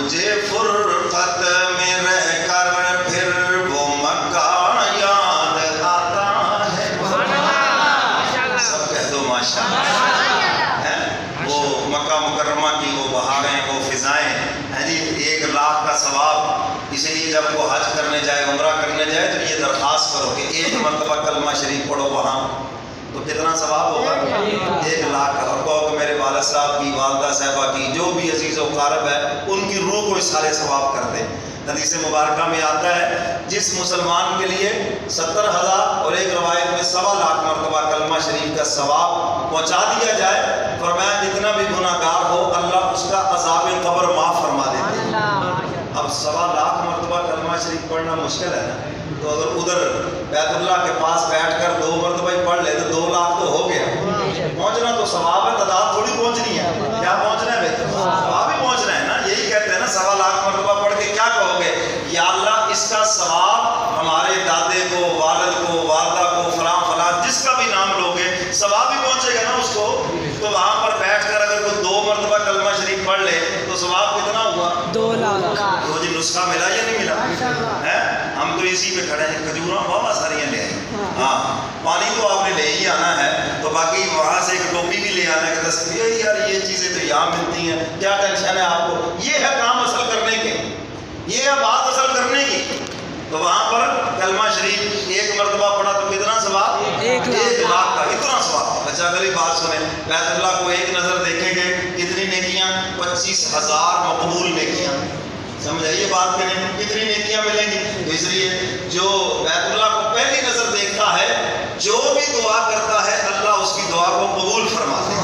مجھے فرقت میں رہ کر پھر وہ مکہ یاد آتا ہے. سب کہہ دو ماشاءاللہ. وہ مکہ مکرمہ کی وہ بہاریں، وہ فضائیں ہیں جی. 1 لاکھ کا ثواب. اسی لیے جب وہ حج کرنے جائے، عمرہ کرنے جائے، تو یہ درخواست کرو کہ 1 مرتبہ کلمہ شریف پڑھو وہاں، تو کتنا ثواب ہوگا؟ 1 لاکھ کا. اور کہو کہ میرے والد صاحب کی، والدہ صاحبہ کی، جو بھی عزیز و اقارب ہے، ان کی روح کو سارے ثواب کر دے. حدیث مبارکہ میں آتا ہے جس مسلمان کے لیے 70,000 اور ایک روایت میں 1.25 لاکھ مرتبہ کلمہ شریف کا ثواب پہنچا دیا جائے، فرمایا جتنا بھی گناہ گار ہو اللہ اس کا عذاب قبر معاف فرما دیتے ہیں. اب 1.25 لاکھ مرتبہ کلمہ شریف پڑھنا مشکل ہے نا. تو اگر ادھر بیت اللہ کے پاس بیٹھ کر 2 مرتبہ ہی پڑھ لے تو 2 لاکھ تو ہو گیا. پہنچنا تو ثواب ہے، تعداد تھوڑی پہنچنی ہے. کیا پہنچنا ہے بھائی؟ ثواب ہی پہنچنا ہے نا. یہی کہتے ہیں نا 1.25 لاکھ مرتبہ پڑھ کے کیا کہو گے؟ یا اللہ اس کا ثواب ہمارے دادے کو، والد کو، والدہ کو، فلاں فلاں جس کا بھی نام لوگے ثواب ہی پہنچے گا نا اس کو. تو وہاں پر بیٹھ کر اگر کوئی 2 مرتبہ کلمہ شریف پڑھ لے تو ثواب کتنا ہوا؟ 2 لاکھ. تو جی نسخہ ملا یا نہیں ملا؟ ہم تو اسی پہ کھڑے ہیں. کھجوراں بہت ساریاں لے آئی. ہاں پانی تو آپ نے لے ہی آنا ہے، تو باقی وہاں سے ایک ٹوپی بھی لے آنا ہے کہ یار یہ چیزیں تو یہاں ملتی ہیں، کیا ٹینشن ہے آپ کو؟ یہ ہے کام اصل کرنے کے، یہ ہے بات اصل کرنے کی. تو وہاں پر کلمہ شریف 1 مرتبہ پڑھا تو کتنا ثواب؟ 1 لاکھ کا. اتنا ثواب. اچھا اگلی بات سنیں. بیت اللہ کو ایک نظر دیکھیں گے کتنی نیکیاں؟ 25,000 مقبول نیکیاں. سمجھ آئیے بات کریں کتنی نیکیاں ملیں گی؟ تو اس لیے جو بیت اللہ کو پہلی نظر دیکھتا ہے، جو بھی دعا کرتا ہے اللہ اس کی دعا کو قبول فرماتے ہیں.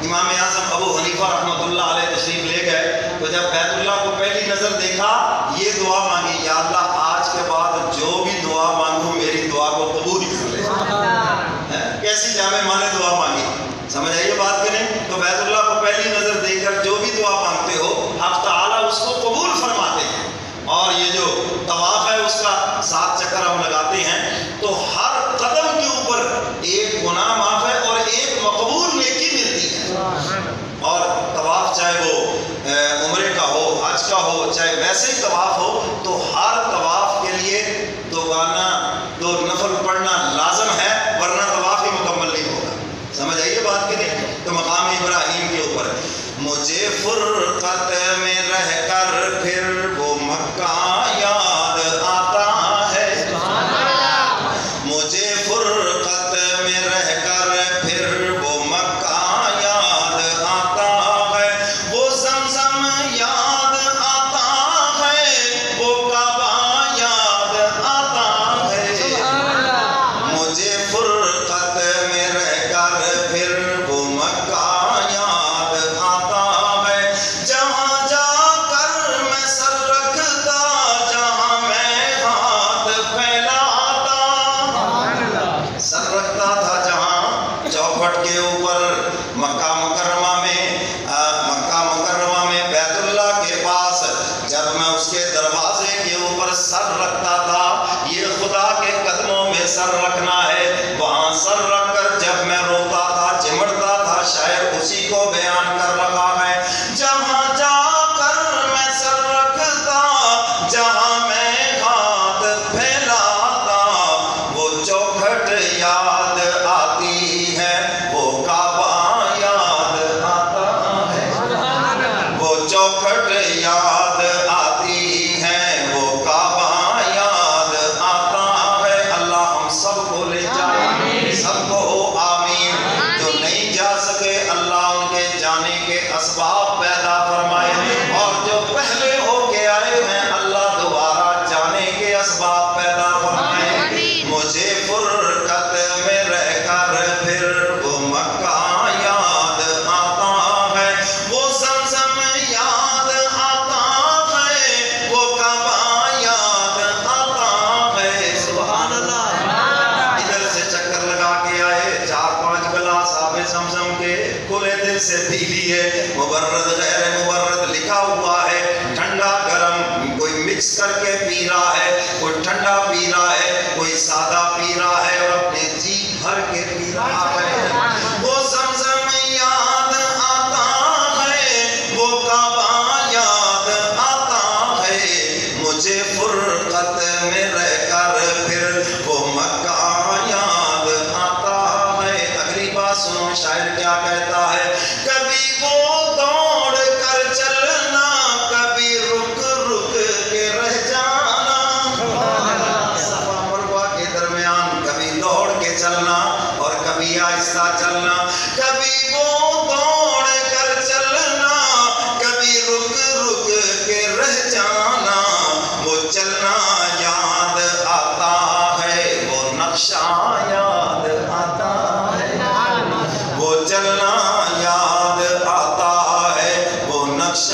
امام اعظم ابو حنیفہ رحمۃ اللہ علیہ تشریف لے گئے تو جب بیت اللہ کو پہلی نظر دیکھا یہ دعا مانگی، یا اللہ آج کے بعد جو بھی دعا مانگوں میری دعا کو قبول کر لے. کیسی جامع مانے دعا مانگی. سمجھ آئیے بات کریں. تو بیت اللہ کو پہلی نظر دیکھ کر جو بھی دعا مانگتے ہو حق تعالیٰ اس کو قبول فرماتے ہیں. اور یہ جو طواف ہے اس کا 7 چکر ہم لگاتے ہیں تو ہر قدم کے اوپر 1 گناہ معاف ہے اور 1 مقبول نیکی ملتی ہے. اور طواف چاہے وہ عمرے کا ہو، حج کا ہو، چاہے ویسے ہی طواف ہو، تو ہر طواف کے لیے 2 نفل پڑھنا لازم ہے، ورنہ طواف ہی مکمل نہیں ہوگا. سمجھ آئیے بات کی نہیں. تو مقام ابراہیم کے اوپر مجھے فرقت میں رہ کر پھر وہ مکہ یاد آتا ہے. مجھے فرقت میں رہ کر پھر وہ مکہ یاد آتا ہے. وہ زمزم یاد آتا ہے، وہ کعبہ یاد آتا ہے. مجھے فرقت میں رہ کر پھر وہ مکہ یاد آتا ہے. جہاں جا کر میں سر رکھتا، جہاں میں ہاتھ پھیلاتا، سر رکھتا تھا جہاں چوکھٹ کے اوپر مکہ مکرمہ میں بیت اللہ کے پاس، جب میں اس کے دروازے کے اوپر سر رکھتا تھا. یہ خدا کے قدموں میں سر رکھنا ہے. وہاں سر رکھ کر جب میں روتا تھا، چمڑتا تھا، شاعر اسی کو بیان کر رہا ہے. جہاں جا کر میں سر رکھتا، جہاں میں ہاتھ پھیلاتا، وہ چوکھٹ یاد آتی ہے، وہ کعبہ یاد آتا ہے. وہ چوکھٹ یاد آتی ہے، وہ کعبہ یاد آتا ہے. اللہ ہم سب کو لے جائے، سب کو ہو آمین. جو نہیں جا سکے اللہ ان کے جانے کے اسباب پیدا فرمائے، اور جو پہلے ہو کے آئے ہیں اللہ دوبارہ جانے کے اسباب پیدا فرمائے. مجھے فرقت میں رہ کر پھر وہ مکہ یاد آتا ہے. وہ زمزم یاد آتا ہے، وہ کعبہ یاد آتا ہے. سبحان اللہ. ادھر سے چکر لگا کے آئے، 4-5 گلاس آب زمزم کے کھلے دل سے پی لیے. مبرد غیر مبرد لکھا ہوا ہے، ٹھنڈا گرم کوئی مکس کر کے پی رہا ہے، کوئی ٹھنڈا پی رہا ہے، کوئی سادہ پی رہا ہے، اور اپنے جی بھر کے پی رہا ہے. وہ زمزم یاد آتا ہے، وہ کعبہ یاد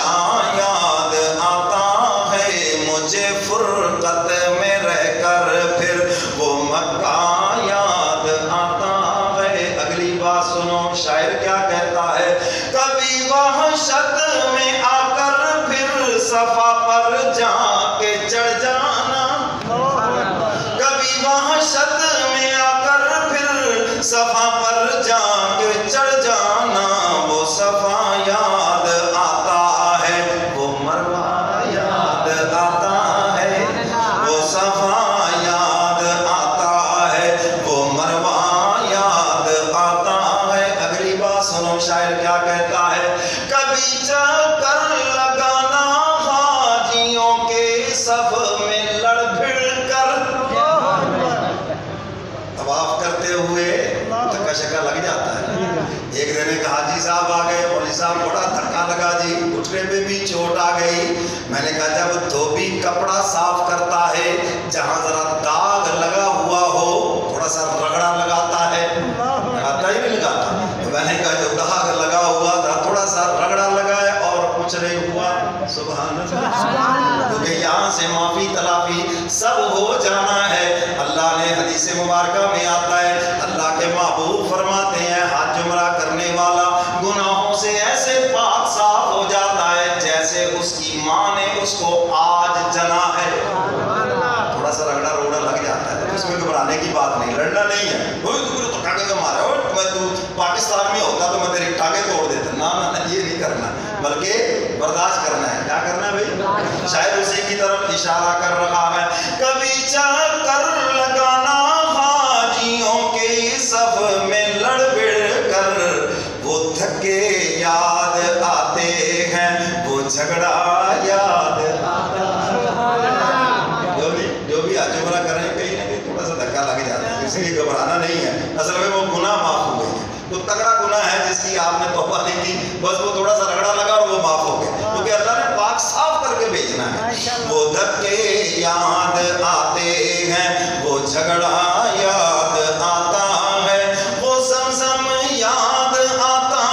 جہاں یاد آتا ہے مجھے فرقت میں رہ کر پھر وہ مکہ یاد آتا ہے. اگلی بات سنو شاعر کیا کہتا ہے. کبھی وحشت میں آ کر پھر صفا پر جا کے چڑھ جانا. کبھی وحشت میں آ کر پھر صفا پر جا کے چڑھ جانا. وہ صفا یاد آتا ہے وہ مروہ یاد آتا ہے. وہ صفا یاد آتا ہے وہ مروہ یاد آتا ہے. اگلی بات سنو شاعر کیا کہتا ہے. کبھی چکر لگانا حاجیوں کے صف میں لڑ بھڑ کر. طواف کرتے ہوئے دھکا شکا لگ جاتا ہے. ایک دن ایک حاجی صاحب آ گئے. مولوی صاحب بڑا دھکا لگا جی, گھٹنے پہ بھی چوٹ آ گئی. میں نے کہا جب دھوبی کپڑا صاف کرتا ہے جہاں ذرا داغ لگا ہوا ہو تھوڑا سا رگڑا لگاتا ہے, لگاتا ہی نہیں لگاتا. میں نے کہا جو داغ لگا ہوا تھا تھوڑا سا رگڑا لگائے اور کچھ نہیں ہوا. سبحان اللہ. کیونکہ یہاں سے معافی تلافی سب ہو جانا ہے. اللہ نے حدیث مبارکہ میں آتا ہے, اللہ کے محبوب فرماتے ہیں حج عمرہ کرنے والا گناہوں سے ایسے پاک صاف ہو جاتا ہے جیسے اس کی ماں نے اس کو آج جنا ہے. تھوڑا سا رگڑا روڑا لگ جاتا ہے, اس میں گھبرانے کی بات نہیں, لڑنا نہیں ہے. تو ٹانگے کا مارا ہو, تو پاکستان میں ہوتا تو میں تیری ٹانگے توڑ دیتا. نہ یہ نہیں کرنا, بلکہ برداشت کرنا ہے. کیا کرنا ہے بھائی؟ شاید اسی کی طرف اشارہ کر رہا ہے. کبھی چکر لگانا حاجیوں کے صف میں لڑ بڑھ کر وہ دھکے یاد آتے ہیں وہ جھگڑا یاد آتا ہے. جو بھی حج عمرہ کریں کہیں نہ کہیں تھوڑا سا دھکا لگ جاتا ہے, اسی لیے گھبرانا نہیں ہے. اصل میں وہ گناہ معاف ہو گئے. تو تگڑا گناہ ہے جس کی آپ نے توبہ نہیں کی, بس وہ تھوڑا سا رگڑا لگا اور وہ معاف ہو گئے, کیونکہ اللہ نے پاک صاف کر کے بھیجنا ہے. وہ دھکے یاد آتے ہیں وہ جھگڑا یاد آتا ہے. وہ زمزم یاد آتا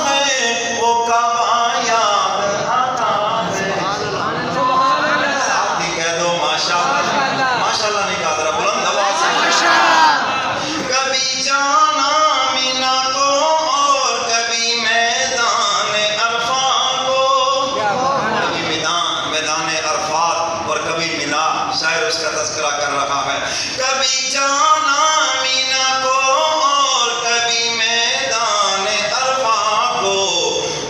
ہے وہ کعبہ یاد آتا ہے. آپ بھی کہہ دو ماشاءاللہ. ماشاءاللہ نہیں کہا, ذرا بلند آواز سے. کبھی جانا مینا کو اور کبھی میدان عرفات کو. کبھی میدان عرفات اور کبھی مینا. شاعر اس کا تذکرہ کر رہا ہے. کبھی جانا مینا کو اور کبھی میدان عرفات کو.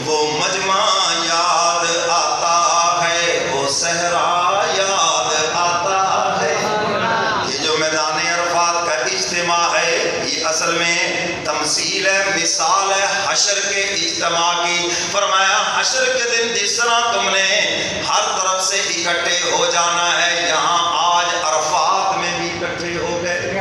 وہ مجمع یاد آتا ہے وہ صحرا یاد آتا ہے. یہ جو میدان عرفات کا اجتماع ہے یہ اصل میں تمثیل ہے, مثال ہے حشر کے اجتماع کی. فرمایا حشر کے دن جس طرح تم نے ہر طرف سے اکٹھے ہو جانا ہے, یہاں آج عرفات میں بھی اکٹھے ہو گئے.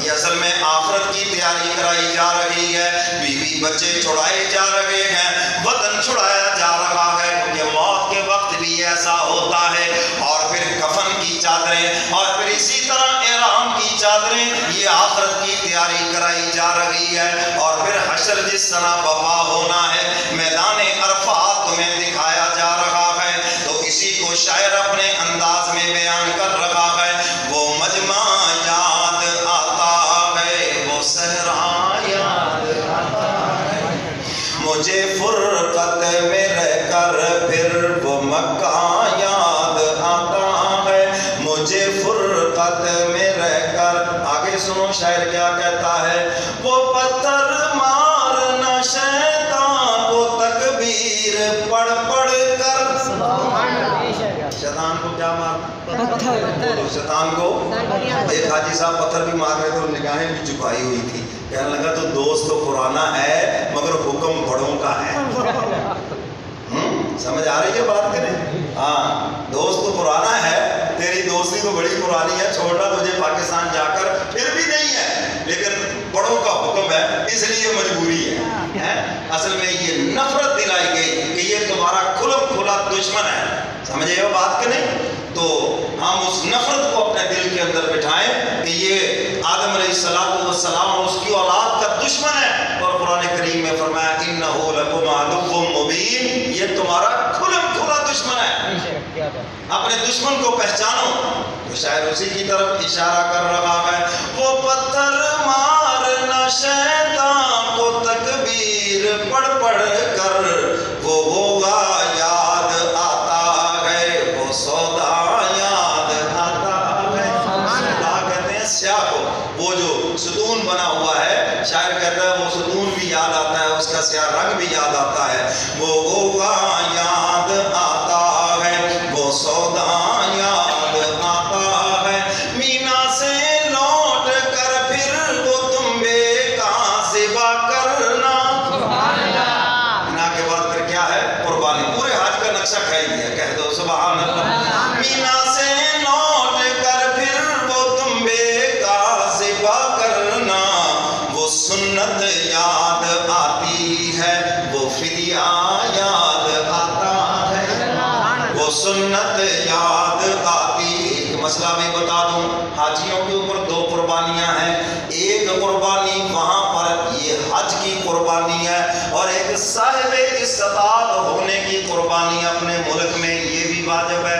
یہ اصل میں آخرت کی تیاری کرائی جا رہی ہے. بیوی بچے چھڑائے جا رہے ہیں, وطن چھڑایا جا رہا ہے, کیونکہ موت کے وقت بھی ایسا ہوتا ہے. اور پھر کفن کی چادریں اور پھر اسی طرح احرام کی چادریں, یہ آخرت کی تیاری کرائی جا رہی ہے. اور پھر حشر جس طرح وفا ہونا ہے میدان عرفات تمہیں دکھایا جا رہا ہے. تو اسی کو شاعر اپنے انداز میں بیان کر رہا ہے. وہ مجمع یاد آتا ہے وہ صحرا یاد آتا ہے. مجھے فرقت میں رہ کر پھر وہ مکہ یاد آتا ہے. مجھے فرقت میں رہ کر. آگے سنو شاعر کیا کہتا ہے. وہ پتھر مارنا شیطان کو تکبیر پڑھ پڑھ کر. شیطان کو کیا مارنا؟ شیطان کو. ایک حاجی صاحب پتھر بھی مار رہے تھے اور نگاہیں بھی جھکائی ہوئی تھی. کہنے لگا تو دوست تو پرانا ہے مگر حکم بڑوں کا ہے. سمجھ آ رہی ہے بات کریں؟ ہاں, دوست تو پرانا ہے, تیری دوستی تو بڑی پرانی ہے, چھوڑنا تجھے پاکستان جا کر پھر بھی نہیں ہے, لیکن بڑوں کا حکم ہے اس لیے مجبوری ہے. اصل میں یہ نفرت دلائی گئی کہ یہ تمہارا کھلم کھلا دشمن ہے. سمجھے وہ بات کہ نہیں؟ تو ہم اس نفرت کو اپنے دل کے اندر بٹھائیں کہ یہ آدم علیہ السلام اور اس کی اولاد کا دشمن ہے. اور قرآن کریم میں فرمایا انہ لکم عدو مبین, یہ تمہارا کھلم اپنے دشمن کو پہچانو. تو شاعر اسی کی طرف اشارہ کر رہا ہے. وہ پتھر مارنا شیطان کو تکبیر پڑھ پڑھ کر وہ ہوگا یاد آتا ہے, وہ سودا یاد آتا ہے. سودا کہتے ہیں سیاہ کو, وہ جو ستون بنا ہوا ہے. شاعر کہتا ہے وہ ستون بھی یاد آتا ہے, اس کا سیاہ رنگ بھی یاد آتا ہے. وہ ہوگا یاد آتا ہے, وہ سودا یاد آتا ہے. مینا سے لوٹ کر پھر وہ تمبے کا ذبح کرنا. مینا کے بعد پھر کیا ہے؟ قربانی. پورے حج کا نقشہ کھائی دیا, کہہ دو سبحان اللہ. مینا سے لوٹ کر پھر وہ تمبے کا ذبح کرنا. وہ سنت یاد آتی ہے, وہ فدیہ یاد آتا ہے, وہ سنت یاد آتی. ایک مسئلہ بھی بتا دوں, حاجیوں کے اوپر دو قربانیاں ہیں. ایک قربانی وہاں پر یہ حج کی قربانی ہے, اور ایک صاحب استطاعت ہونے کی قربانی اپنے ملک میں, یہ بھی واجب ہے.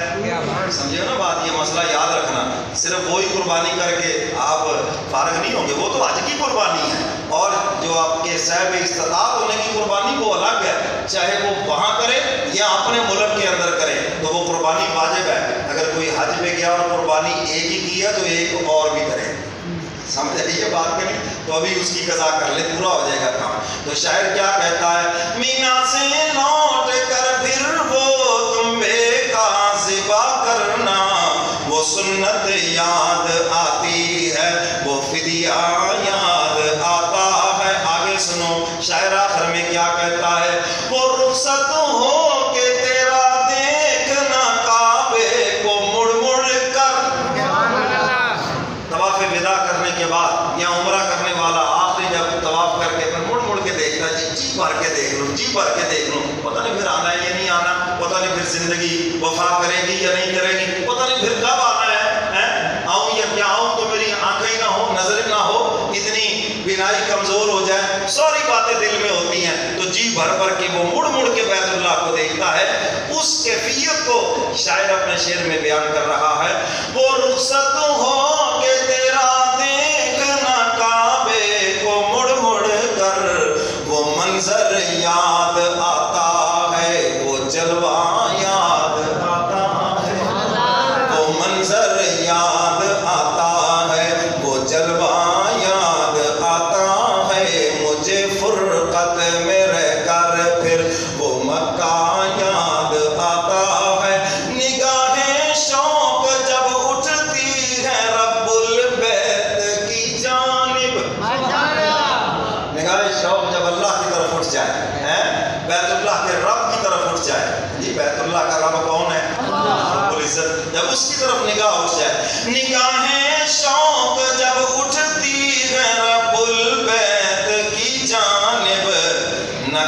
سمجھے نا بات, یہ مسئلہ یاد رکھنا. صرف وہی قربانی کر کے آپ فارغ نہیں ہوں گے, وہ تو حج کی قربانی ہے. اور جو آپ کے صاحب استطاعت ہونے کی قربانی وہ الگ ہے, چاہے وہ وہاں کرے یا اپنے ملک کے اندر کرے, تو وہ قربانی واجب ہے. اگر کوئی حج پہ گیا اور قربانی ایک ہی کی ہے تو ایک اور بھی کرے. سمجھ آئیے بات کریں, تو ابھی اس کی قضا کر لے, پورا ہو جائے گا کام. تو شاعر کیا کہتا ہے؟ مینا سے لوٹ کر پھر وہ تمبے کا ذبح کرنا. وہ سنت یاد آتی ہے, وہ فدیہ یاد آتا ہے. آگے سنو, شاعر آخر میں کیا کہتا ہے؟ وہ رخصت ہو کے تیرا دیکھنا کعبے کو مڑ مڑ کر. طواف ودا کرنے کے بعد یا عمرہ کرنے والا آخری جب طواف کر کے پھر مڑ مڑ کے دیکھتا ہے, جی بھر کے دیکھ لوں, جی بھر کے دیکھ لوں, پتہ نہیں پھر آنا ہے یا نہیں آنا, پتہ نہیں پھر زندگی وفا کرے گی یا نہیں کرے گی, پتہ نہیں پھر کب آنا ہے. آؤں یا کیا آؤں تو میری آنکھیں نہ ہو, نظر نہ ہو, اتنی بینائی کمزور ہو جائے, ساری باتیں دل میں ہوتی ہیں. تو جی بھر بھر کے وہ مڑ مڑ کے بیت اللہ کو دیکھتا ہے. اس کیفیت کو شاعر اپنے شعر میں بیان کر رہا ہے. وہ رخصت ہو کے تیرا دیکھنا کعبے کو مڑ مڑ کر, وہ منظر یاد آتا ہے, وہ جلوہ یاد آتا ہے, وہ منظر یاد آتا ہے, وہ جلوہ یاد آتا ہے. مجھے فرقت میں رہ کر پھر وہ مکہ یاد آتا ہے. نگاہیں شوق جب اٹھتی ہے رب البیت کی جانب. نگاہیں شوق جب اللہ کی طرف اٹھ جائے, بیت اللہ کے رب کی طرف اٹھ جائے. جی بیت اللہ کا رب کون ہے؟ رب العزت. جب اس کی طرف نگاہ اٹھ جائے, نگاہیں شوق جب اٹھتی ہے رب البیت کی جانب, نہ